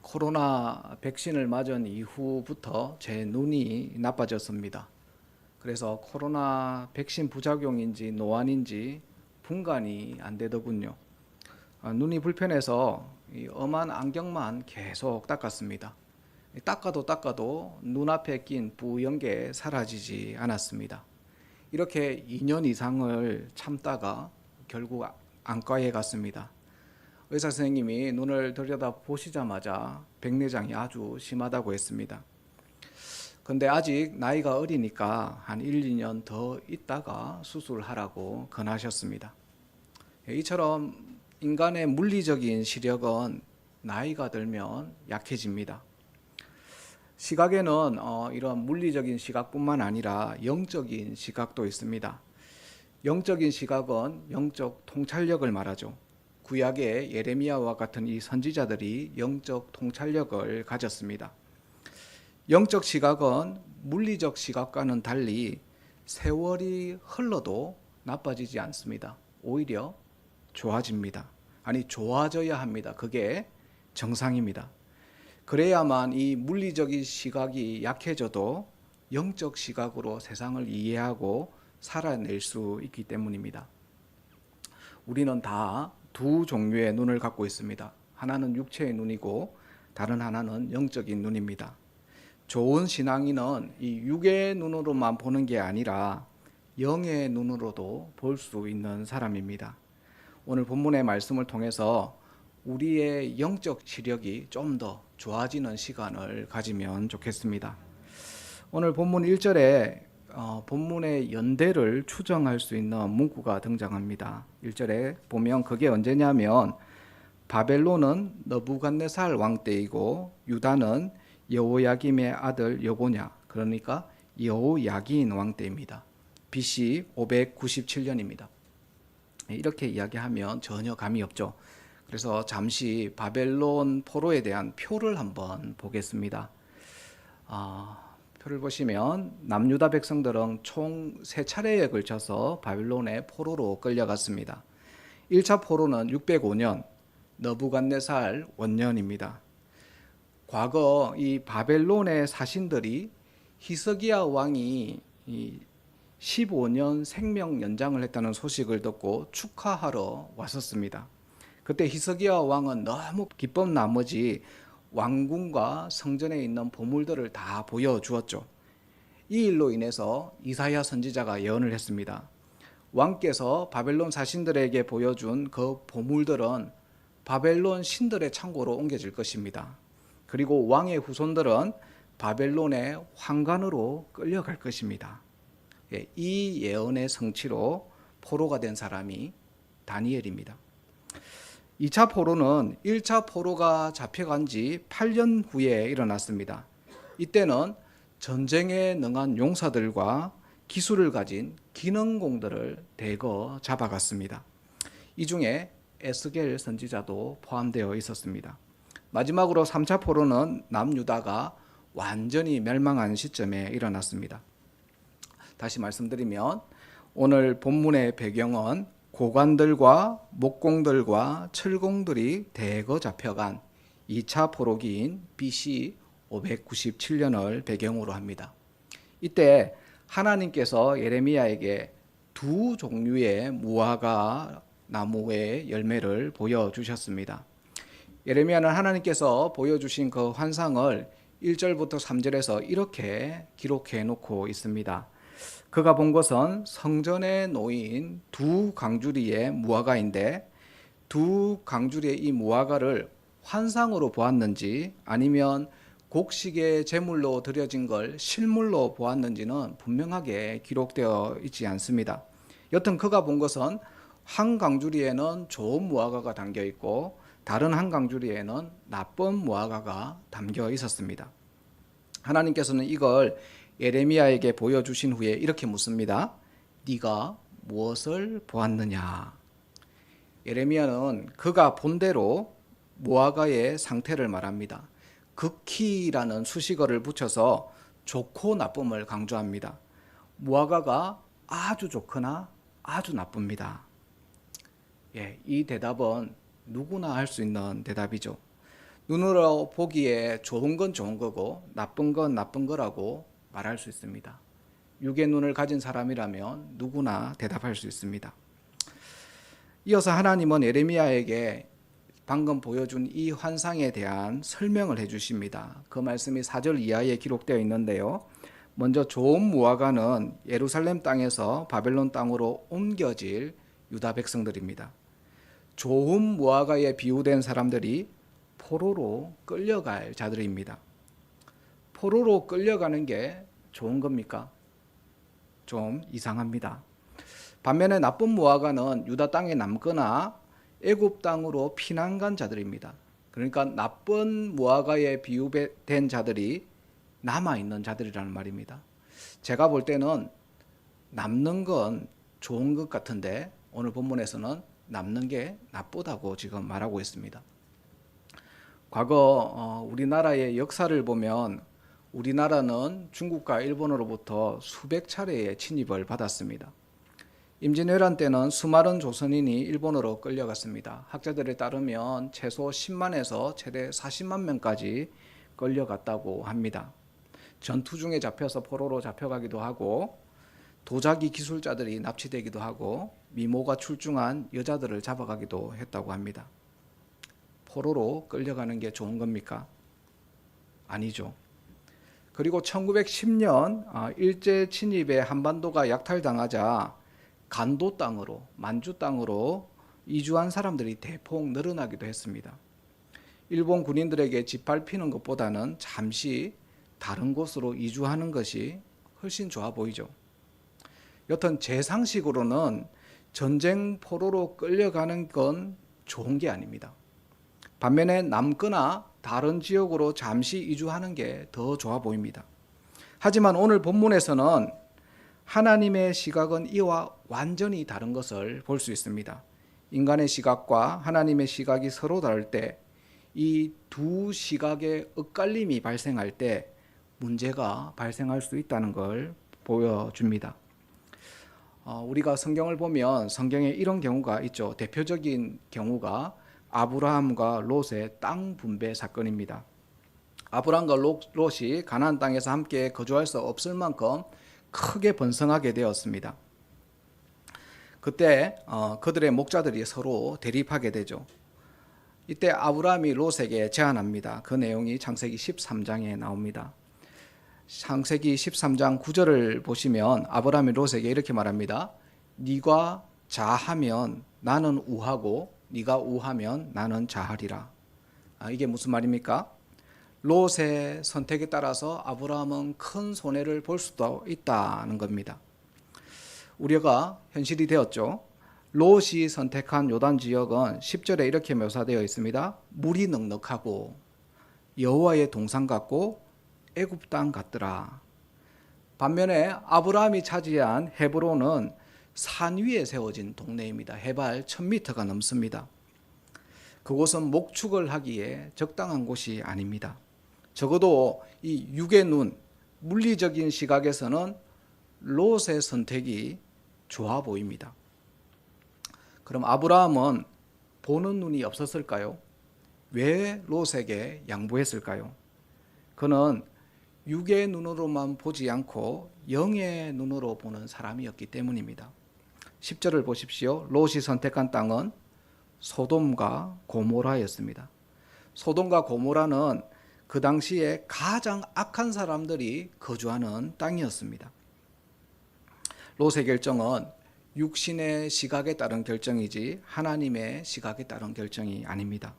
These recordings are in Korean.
코로나 백신을 맞은 이후부터 제 눈이 나빠졌습니다. 그래서 코로나 백신 부작용인지 노안인지 분간이 안 되더군요. 눈이 불편해서 이 엄한 안경만 계속 닦았습니다. 닦아도 눈앞에 낀 뿌연 게 사라지지 않았습니다. 이렇게 2년 이상을 참다가 결국 안과에 갔습니다. 의사 선생님이 눈을 들여다 보시자마자 백내장이 아주 심하다고 했습니다. 근데 아직 나이가 어리니까 한 1, 2년 더 있다가 수술하라고 권하셨습니다. 이처럼 인간의 물리적인 시력은 나이가 들면 약해집니다. 시각에는 이런 물리적인 시각뿐만 아니라 영적인 시각도 있습니다. 영적인 시각은 영적 통찰력을 말하죠. 구약의 예레미야와 같은 이 선지자들이 영적 통찰력을 가졌습니다. 영적 시각은 물리적 시각과는 달리 세월이 흘러도 나빠지지 않습니다. 오히려 좋아집니다. 아니, 좋아져야 합니다. 그게 정상입니다. 그래야만 이 물리적인 시각이 약해져도 영적 시각으로 세상을 이해하고 살아낼 수 있기 때문입니다. 우리는 다 두 종류의 눈을 갖고 있습니다. 하나는 육체의 눈이고 다른 하나는 영적인 눈입니다. 좋은 신앙인은 이 육의 눈으로만 보는 게 아니라 영의 눈으로도 볼 수 있는 사람입니다. 오늘 본문의 말씀을 통해서 우리의 영적 시력이 좀 더 좋아지는 시간을 가지면 좋겠습니다. 오늘 본문 1절에 본문의 연대를 추정할 수 있는 문구가 등장합니다. 1절에 보면 그게 언제냐면 바벨론은 느부갓네살 왕 때이고 유다는 여호야김의 아들 여고냐, 그러니까 여호야긴 왕 때입니다. BC 597년입니다. 이렇게 이야기하면 전혀 감이 없죠. 그래서 잠시 바벨론 포로에 대한 표를 한번 보겠습니다. 표를 보시면 남유다 백성들은 총 3차례에 걸쳐서 바벨론의 포로로 끌려갔습니다. 1차 포로는 605년 느부갓네살 원년입니다. 과거 이 바벨론의 사신들이 히스기야 왕이 15년 생명 연장을 했다는 소식을 듣고 축하하러 왔었습니다. 그때 히스기야 왕은 너무 기쁜 나머지 왕궁과 성전에 있는 보물들을 다 보여주었죠. 이 일로 인해서 이사야 선지자가 예언을 했습니다. 왕께서 바벨론 사신들에게 보여준 그 보물들은 바벨론 신들의 창고로 옮겨질 것입니다. 그리고 왕의 후손들은 바벨론의 황관으로 끌려갈 것입니다. 이 예언의 성취로 포로가 된 사람이 다니엘입니다. 2차 포로는 1차 포로가 잡혀간 지 8년 후에 일어났습니다. 이때는 전쟁에 능한 용사들과 기술을 가진 기능공들을 대거 잡아갔습니다. 이 중에 에스겔 선지자도 포함되어 있었습니다. 마지막으로 3차 포로는 남유다가 완전히 멸망한 시점에 일어났습니다. 다시 말씀드리면 오늘 본문의 배경은 고관들과 목공들과 철공들이 대거 잡혀간 2차 포로기인 BC 597년을 배경으로 합니다. 이때 하나님께서 예레미야에게 두 종류의 무화과 나무의 열매를 보여주셨습니다. 예레미야는 하나님께서 보여주신 그 환상을 1절부터 3절에서 이렇게 기록해 놓고 있습니다. 그가 본 것은 성전에 놓인 두 강주리의 무화과인데 두 강주리의 이 무화과를 환상으로 보았는지 아니면 곡식의 제물로 드려진 걸 실물로 보았는지는 분명하게 기록되어 있지 않습니다. 여튼 그가 본 것은 한 강주리에는 좋은 무화과가 담겨 있고 다른 한 강주리에는 나쁜 무화과가 담겨 있었습니다. 하나님께서는 이걸 예레미야에게 보여주신 후에 이렇게 묻습니다. 네가 무엇을 보았느냐? 예레미야는 그가 본 대로 무화과의 상태를 말합니다. 극히라는 수식어를 붙여서 좋고 나쁨을 강조합니다. 무화과가 아주 좋거나 아주 나쁩니다. 이 대답은 누구나 할 수 있는 대답이죠. 눈으로 보기에 좋은 건 좋은 거고 나쁜 건 나쁜 거라고 말할 수 있습니다. 육의 눈을 가진 사람이라면 누구나 대답할 수 있습니다. 이어서 하나님은 예레미야에게 방금 보여준 이 환상에 대한 설명을 해주십니다. 그 말씀이 4절 이하에 기록되어 있는데요. 먼저 좋은 무화과는 예루살렘 땅에서 바벨론 땅으로 옮겨질 유다 백성들입니다. 좋은 무화과에 비유된 사람들이 포로로 끌려갈 자들입니다. 포로로 끌려가는 게 좋은 겁니까? 좀 이상합니다. 반면에 나쁜 무화과는 유다 땅에 남거나 애굽 땅으로 피난 간 자들입니다. 그러니까 나쁜 무화과에 비유된 자들이 남아있는 자들이라는 말입니다. 제가 볼 때는 남는 건 좋은 것 같은데 오늘 본문에서는 남는 게 나쁘다고 지금 말하고 있습니다. 과거 우리나라의 역사를 보면 우리나라는 중국과 일본으로부터 수백 차례의 침입을 받았습니다. 임진왜란 때는 수많은 조선인이 일본으로 끌려갔습니다. 학자들에 따르면 최소 10만에서 최대 40만 명까지 끌려갔다고 합니다. 전투 중에 잡혀서 포로로 잡혀가기도 하고 도자기 기술자들이 납치되기도 하고 미모가 출중한 여자들을 잡아가기도 했다고 합니다. 포로로 끌려가는 게 좋은 겁니까? 아니죠. 그리고 1910년 일제 침입에 한반도가 약탈당하자 간도 땅으로, 만주 땅으로 이주한 사람들이 대폭 늘어나기도 했습니다. 일본 군인들에게 짓밟히는 것보다는 잠시 다른 곳으로 이주하는 것이 훨씬 좋아 보이죠. 여튼 제 상식으로는 전쟁 포로로 끌려가는 건 좋은 게 아닙니다. 반면에 남거나 다른 지역으로 잠시 이주하는 게 더 좋아 보입니다. 하지만 오늘 본문에서는 하나님의 시각은 이와 완전히 다른 것을 볼 수 있습니다. 인간의 시각과 하나님의 시각이 서로 다를 때 이 두 시각의 엇갈림이 발생할 때 문제가 발생할 수 있다는 걸 보여줍니다. 우리가 성경을 보면 성경에 이런 경우가 있죠. 대표적인 경우가 아브라함과 롯의 땅 분배 사건입니다. 아브라함과 롯이 가나안 땅에서 함께 거주할 수 없을 만큼 크게 번성하게 되었습니다. 그때 그들의 목자들이 서로 대립하게 되죠. 이때 아브라함이 롯에게 제안합니다. 그 내용이 창세기 13장에 나옵니다. 창세기 13장 9절을 보시면 아브라함이 롯에게 이렇게 말합니다. 네가 자하면 나는 우하고 네가 우하면 나는 자하리라. 이게 무슨 말입니까? 롯의 선택에 따라서 아브라함은 큰 손해를 볼 수도 있다는 겁니다. 우려가 현실이 되었죠. 롯이 선택한 요단 지역은 10절에 이렇게 묘사되어 있습니다. 물이 넉넉하고 여호와의 동산 같고 애굽 땅 같더라. 반면에 아브라함이 차지한 헤브론은 산 위에 세워진 동네입니다. 해발 1000m가 넘습니다. 그곳은 목축을 하기에 적당한 곳이 아닙니다. 적어도 이 육의 눈, 물리적인 시각에서는 롯의 선택이 좋아 보입니다. 그럼 아브라함은 보는 눈이 없었을까요? 왜 롯에게 양보했을까요? 그는 육의 눈으로만 보지 않고 영의 눈으로 보는 사람이었기 때문입니다. 10절을 보십시오. 롯이 선택한 땅은 소돔과 고모라였습니다. 소돔과 고모라는 그 당시에 가장 악한 사람들이 거주하는 땅이었습니다. 롯의 결정은 육신의 시각에 따른 결정이지 하나님의 시각에 따른 결정이 아닙니다.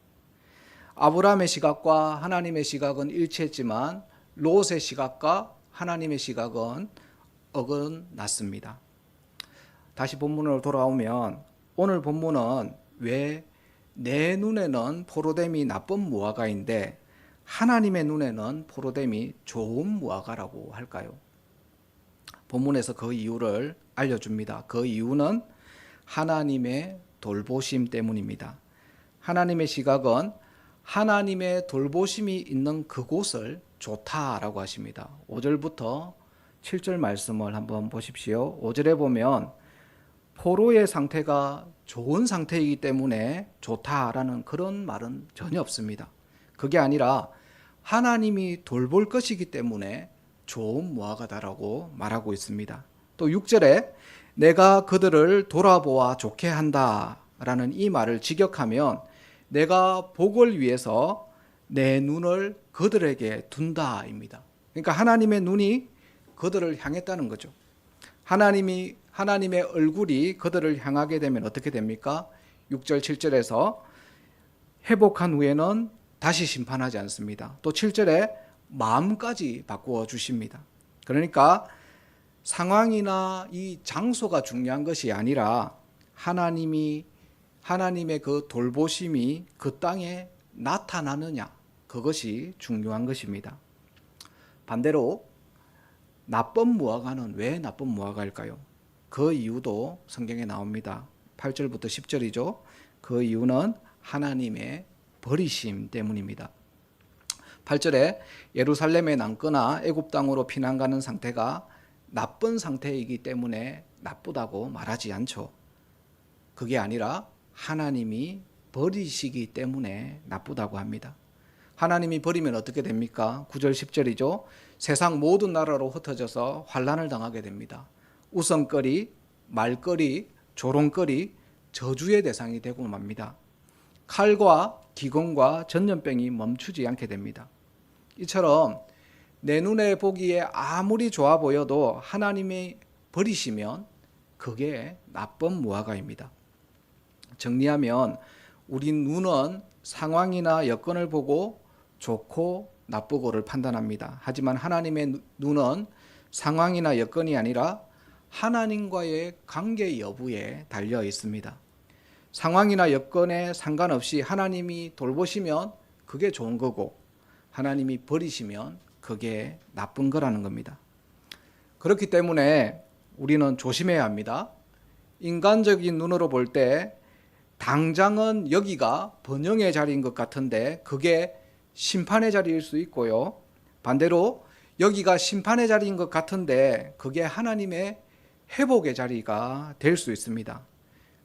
아브라함의 시각과 하나님의 시각은 일치했지만 롯의 시각과 하나님의 시각은 어긋났습니다. 다시 본문으로 돌아오면 오늘 본문은 왜 내 눈에는 포로됨이 나쁜 무화과인데 하나님의 눈에는 포로됨이 좋은 무화과라고 할까요? 본문에서 그 이유를 알려줍니다. 그 이유는 하나님의 돌보심 때문입니다. 하나님의 시각은 하나님의 돌보심이 있는 그곳을 좋다라고 하십니다. 5절부터 7절 말씀을 한번 보십시오. 5절에 보면 포로의 상태가 좋은 상태이기 때문에 좋다라는 그런 말은 전혀 없습니다. 그게 아니라 하나님이 돌볼 것이기 때문에 좋은 무화과다라고 말하고 있습니다. 또 6절에 내가 그들을 돌아보아 좋게 한다라는 이 말을 직역하면 내가 복을 위해서 내 눈을 그들에게 둔다입니다. 그러니까 하나님의 눈이 그들을 향했다는 거죠. 하나님의 얼굴이 그들을 향하게 되면 어떻게 됩니까? 6절 7절에서 회복한 후에는 다시 심판하지 않습니다. 또 7절에 마음까지 바꾸어 주십니다. 그러니까 상황이나 이 장소가 중요한 것이 아니라 하나님의 그 돌보심이 그 땅에 나타나느냐, 그것이 중요한 것입니다. 반대로 나쁜 무화과는 왜 나쁜 무화과일까요? 그 이유도 성경에 나옵니다. 8절부터 10절이죠. 그 이유는 하나님의 버리심 때문입니다. 8절에 예루살렘에 남거나 애굽 땅으로 피난 가는 상태가 나쁜 상태이기 때문에 나쁘다고 말하지 않죠. 그게 아니라 하나님이 버리시기 때문에 나쁘다고 합니다. 하나님이 버리면 어떻게 됩니까? 9절 10절이죠. 세상 모든 나라로 흩어져서 환난을 당하게 됩니다. 우선거리, 말거리, 조롱거리, 저주의 대상이 되고 맙니다. 칼과 기근과 전염병이 멈추지 않게 됩니다. 이처럼 내 눈에 보기에 아무리 좋아 보여도 하나님이 버리시면 그게 나쁜 무화과입니다. 정리하면 우리 눈은 상황이나 여건을 보고 좋고 나쁘고를 판단합니다. 하지만 하나님의 눈은 상황이나 여건이 아니라 하나님과의 관계 여부에 달려 있습니다. 상황이나 여건에 상관없이 하나님이 돌보시면 그게 좋은 거고 하나님이 버리시면 그게 나쁜 거라는 겁니다. 그렇기 때문에 우리는 조심해야 합니다. 인간적인 눈으로 볼 때 당장은 여기가 번영의 자리인 것 같은데 그게 심판의 자리일 수 있고요. 반대로 여기가 심판의 자리인 것 같은데 그게 하나님의 회복의 자리가 될 수 있습니다.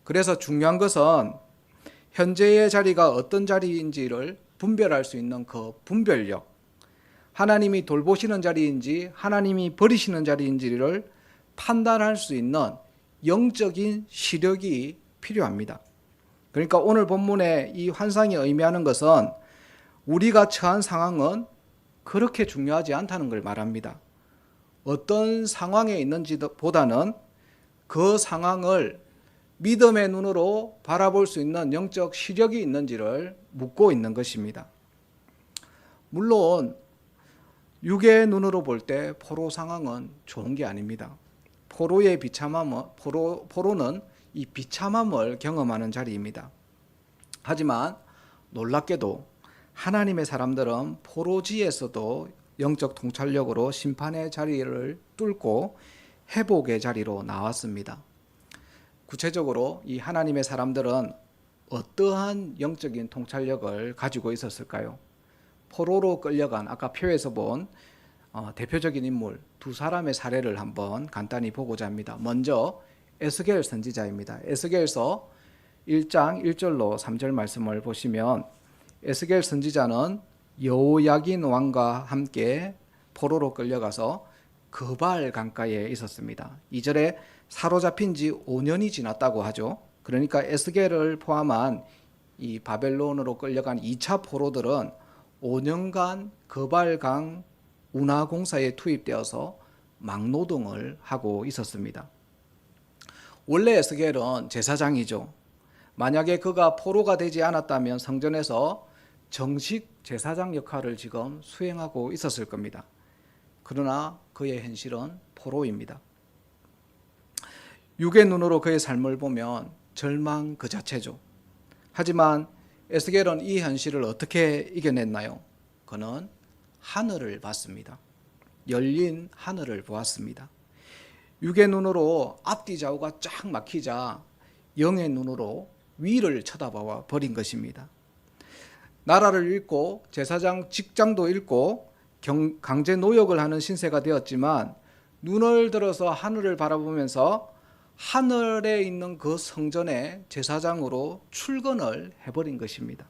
그래서 중요한 것은 현재의 자리가 어떤 자리인지를 분별할 수 있는 그 분별력, 하나님이 돌보시는 자리인지 하나님이 버리시는 자리인지를 판단할 수 있는 영적인 시력이 필요합니다. 그러니까 오늘 본문의 이 환상이 의미하는 것은 우리가 처한 상황은 그렇게 중요하지 않다는 걸 말합니다. 어떤 상황에 있는지 보다는 그 상황을 믿음의 눈으로 바라볼 수 있는 영적 시력이 있는지를 묻고 있는 것입니다. 물론 육의 눈으로 볼 때 포로 상황은 좋은 게 아닙니다. 포로의 비참함은 포로는 이 비참함을 경험하는 자리입니다. 하지만 놀랍게도 하나님의 사람들은 포로지에서도 영적 통찰력으로 심판의 자리를 뚫고 회복의 자리로 나왔습니다. 구체적으로 이 하나님의 사람들은 어떠한 영적인 통찰력을 가지고 있었을까요? 포로로 끌려간 아까 표에서 본 대표적인 인물 두 사람의 사례를 한번 간단히 보고자 합니다. 먼저 에스겔 선지자입니다. 에스겔서 1장 1절로 3절 말씀을 보시면 에스겔 선지자는 여호야긴 왕과 함께 포로로 끌려가서 그발 강가에 있었습니다. 2절에 사로잡힌 지 5년이 지났다고 하죠. 그러니까 에스겔을 포함한 이 바벨론으로 끌려간 2차 포로들은 5년간 그발강 운하공사에 투입되어서 막노동을 하고 있었습니다. 원래 에스겔은 제사장이죠. 만약에 그가 포로가 되지 않았다면 성전에서 정식 제사장 역할을 지금 수행하고 있었을 겁니다. 그러나 그의 현실은 포로입니다. 육의 눈으로 그의 삶을 보면 절망 그 자체죠. 하지만 에스겔은 이 현실을 어떻게 이겨냈나요? 그는 하늘을 봤습니다. 열린 하늘을 보았습니다. 육의 눈으로 앞뒤 좌우가 쫙 막히자 영의 눈으로 위를 쳐다봐 버린 것입니다. 나라를 잃고 제사장 직장도 잃고 강제 노역을 하는 신세가 되었지만 눈을 들어서 하늘을 바라보면서 하늘에 있는 그 성전에 제사장으로 출근을 해버린 것입니다.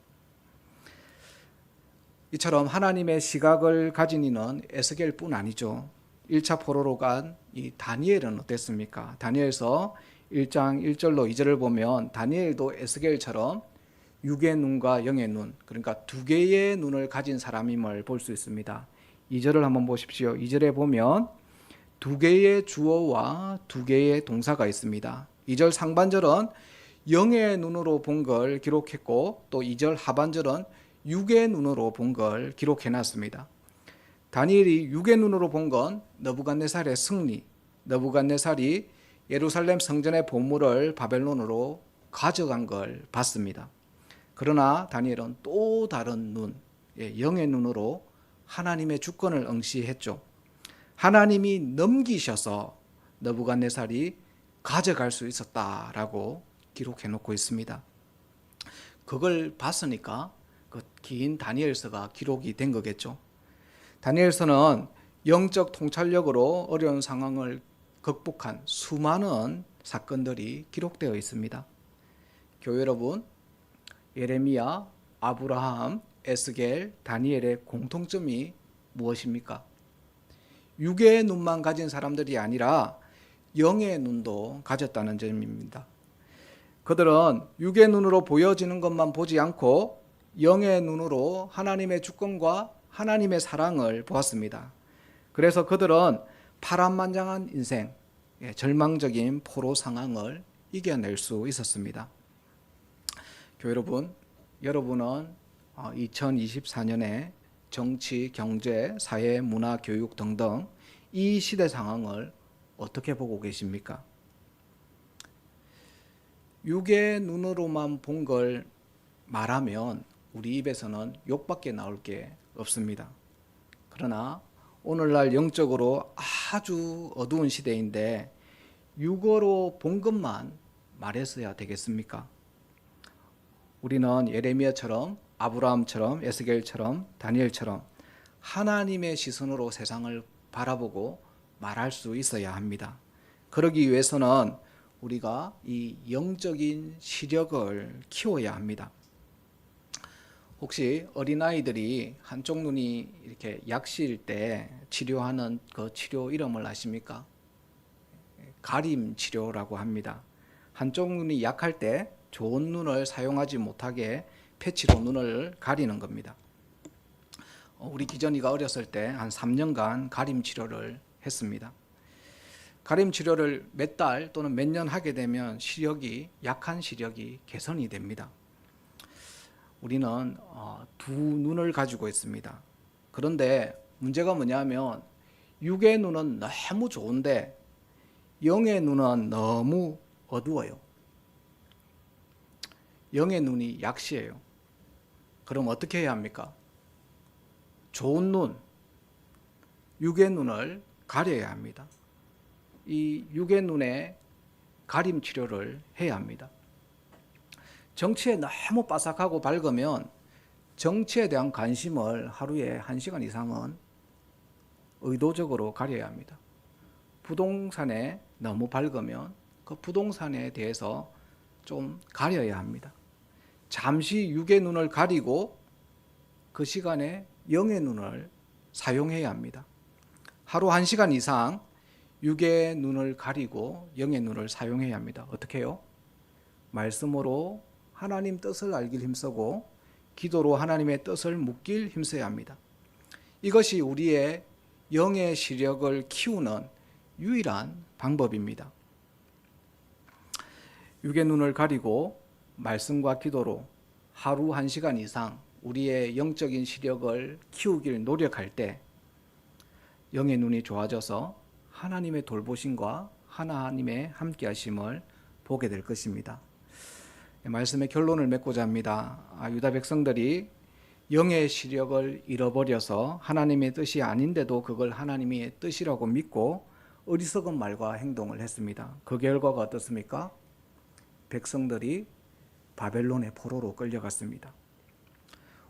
이처럼 하나님의 시각을 가진 이는 에스겔뿐 아니죠. 1차 포로로 간 이 다니엘은 어땠습니까? 다니엘서 1장 1절로 2절을 보면 다니엘도 에스겔처럼 육의 눈과 영의 눈, 그러니까 두 개의 눈을 가진 사람임을 볼 수 있습니다. 2절을 한번 보십시오. 2절에 보면 두 개의 주어와 두 개의 동사가 있습니다. 2절 상반절은 영의 눈으로 본 걸 기록했고 또 2절 하반절은 육의 눈으로 본 걸 기록해 놨습니다. 다니엘이 육의 눈으로 본 건 느부갓네살의 승리, 느부갓네살이 예루살렘 성전의 보물을 바벨론으로 가져간 걸 봤습니다. 그러나 다니엘은 또 다른 눈, 영의 눈으로 하나님의 주권을 응시했죠. 하나님이 넘기셔서 느부갓네살이 가져갈 수 있었다라고 기록해 놓고 있습니다. 그걸 봤으니까 그 긴 다니엘서가 기록이 된 거겠죠. 다니엘서는 영적 통찰력으로 어려운 상황을 극복한 수많은 사건들이 기록되어 있습니다. 교회 여러분, 예레미야, 아브라함, 에스겔, 다니엘의 공통점이 무엇입니까? 육의 눈만 가진 사람들이 아니라 영의 눈도 가졌다는 점입니다. 그들은 육의 눈으로 보여지는 것만 보지 않고 영의 눈으로 하나님의 주권과 하나님의 사랑을 보았습니다. 그래서 그들은 파란만장한 인생, 절망적인 포로 상황을 이겨낼 수 있었습니다. 교회 여러분, 여러분은 2024년에 정치, 경제, 사회, 문화, 교육 등등 이 시대 상황을 어떻게 보고 계십니까? 육의 눈으로만 본 걸 말하면 우리 입에서는 욕밖에 나올 게 없습니다. 그러나 오늘날 영적으로 아주 어두운 시대인데 육어로 본 것만 말했어야 되겠습니까? 우리는 예레미야처럼, 아브라함처럼, 에스겔처럼, 다니엘처럼 하나님의 시선으로 세상을 바라보고 말할 수 있어야 합니다. 그러기 위해서는 우리가 이 영적인 시력을 키워야 합니다. 혹시 어린아이들이 한쪽 눈이 이렇게 약시일 때 치료하는 그 치료 이름을 아십니까? 가림 치료라고 합니다. 한쪽 눈이 약할 때 좋은 눈을 사용하지 못하게 패치로 눈을 가리는 겁니다. 우리 기전이가 어렸을 때 한 3년간 가림 치료를 했습니다. 가림 치료를 몇 달 또는 몇 년 하게 되면 약한 시력이 개선이 됩니다. 우리는 두 눈을 가지고 있습니다. 그런데 문제가 뭐냐면 육의 눈은 너무 좋은데 영의 눈은 너무 어두워요. 영의 눈이 약시해요. 그럼 어떻게 해야 합니까? 좋은 눈, 육의 눈을 가려야 합니다. 이 육의 눈에 가림 치료를 해야 합니다. 정치에 너무 빠삭하고 밝으면 정치에 대한 관심을 하루에 1시간 이상은 의도적으로 가려야 합니다. 부동산에 너무 밝으면 그 부동산에 대해서 좀 가려야 합니다. 잠시 육의 눈을 가리고 그 시간에 영의 눈을 사용해야 합니다. 하루 1시간 이상 육의 눈을 가리고 영의 눈을 사용해야 합니다. 어떻게 해요? 말씀으로 하나님 뜻을 알길 힘쓰고 기도로 하나님의 뜻을 묻길 힘써야 합니다. 이것이 우리의 영의 시력을 키우는 유일한 방법입니다. 육의 눈을 가리고 말씀과 기도로 하루 1시간 이상 우리의 영적인 시력을 키우길 노력할 때 영의 눈이 좋아져서 하나님의 돌보심과 하나님의 함께하심을 보게 될 것입니다. 말씀의 결론을 맺고자 합니다. 유다 백성들이 영의 시력을 잃어버려서 하나님의 뜻이 아닌데도 그걸 하나님의 뜻이라고 믿고 어리석은 말과 행동을 했습니다. 그 결과가 어떻습니까? 백성들이 바벨론의 포로로 끌려갔습니다.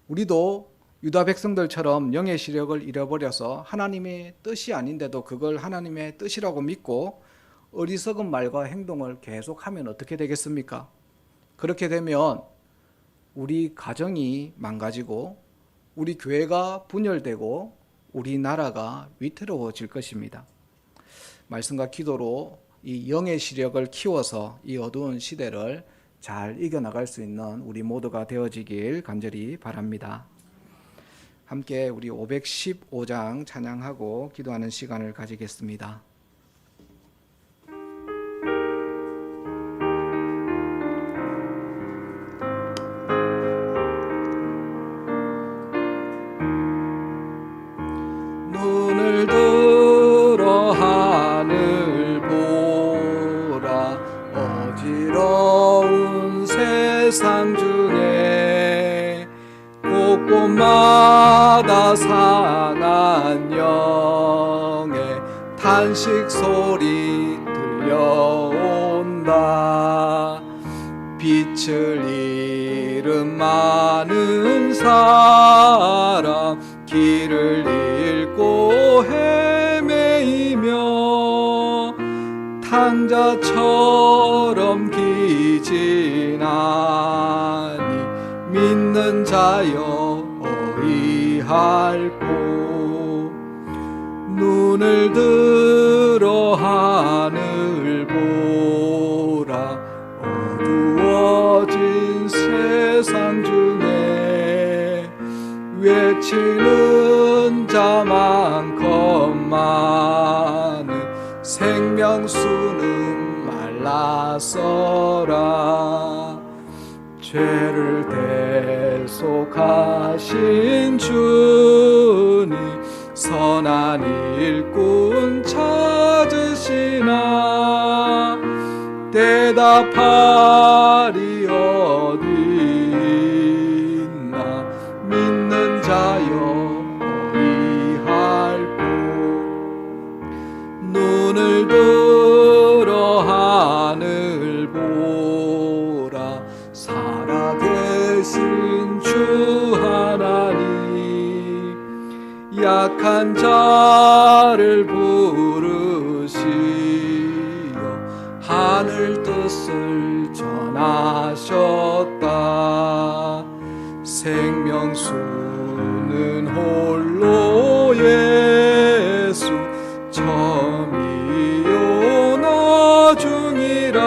우리도 유다 백성들처럼 영의 시력을 잃어버려서 하나님의 뜻이 아닌데도 그걸 하나님의 뜻이라고 믿고 어리석은 말과 행동을 계속하면 어떻게 되겠습니까? 그렇게 되면 우리 가정이 망가지고 우리 교회가 분열되고 우리나라가 위태로워질 것입니다. 말씀과 기도로 이 영의 시력을 키워서 이 어두운 시대를 잘 이겨나갈 수 있는 우리 모두가 되어지길 간절히 바랍니다. 함께 우리 515장 찬양하고 기도하는 시간을 가지겠습니다. 눈을 들어 하늘 보라. 어지러운 세상 중에 곳곳마다 상한 영의 탄식 소리 들려온다. 빛을 잃은 많은 사람, 길을 잃고 헤매이며 탕자처럼 기진하니 믿는 자여 어이할꼬. 눈을 들어 하늘 보라. 어두워진 세상 중에 외치는 자 많건만은 생명수는 말라서라. 죄를 대속하신 주님, 선한 일꾼 찾으시나. 대답하리 어디 있나. 믿는 자여 어이할꼬. 눈을 들어 하늘 보라. 살아계신 주 하나님, 약한 자를 부르시어 하늘 뜻을 전하셨다. 생명수는 홀로 예수, 점이요 나중이라.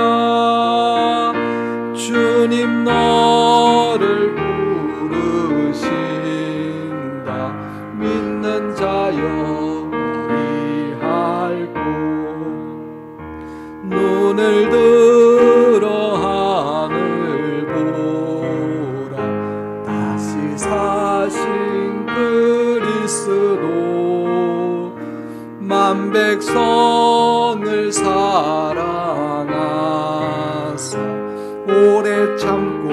주님 너를 부르신다. 믿는 자여 어이할꼬. 눈을 들어 하늘 보라. 다시 사신 그리스도, 만 백성을 사랑하사 오래 참고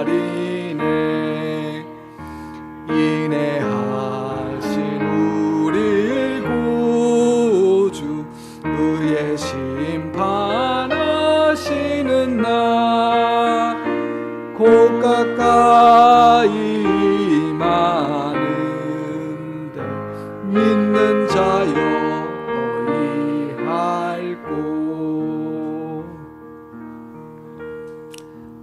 기다리네. 인내하신 우리 구주, 의의 심판하시는 날 곧 가까이 임하는데 믿는 자여